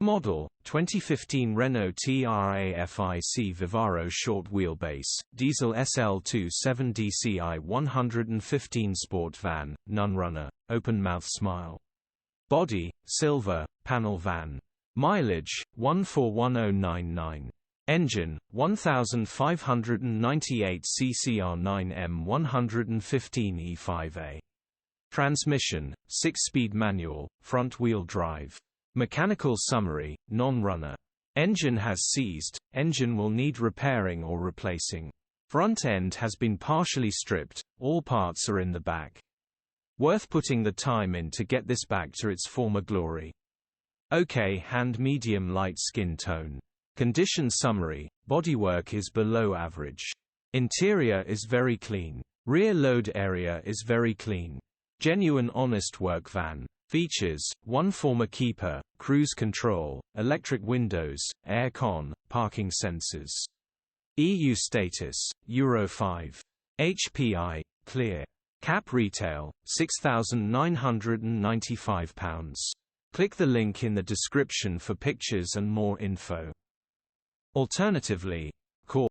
Model, 2015 Renault TRAFIC VIVARO short wheelbase, diesel SL27dCi 115 sport van, none-runner, open-mouth smile. Body, silver, panel van. Mileage, 141099. Engine, 1598 CCR9M 115 E5A. Transmission, 6-speed manual, front-wheel drive. Mechanical summary, non-runner. Engine has seized, engine will need repairing or replacing. Front end has been partially stripped, all parts are in the back. Worth putting the time in to get this back to its former glory. OK hand medium light skin tone. Condition summary, bodywork is below average. Interior is very clean. Rear load area is very clean. Genuine honest work van. Features, 1 former keeper, cruise control, electric windows, air con, parking sensors. EU status, Euro 5. HPI, clear. Cap retail, £6,995. Click the link in the description for pictures and more info. Alternatively, call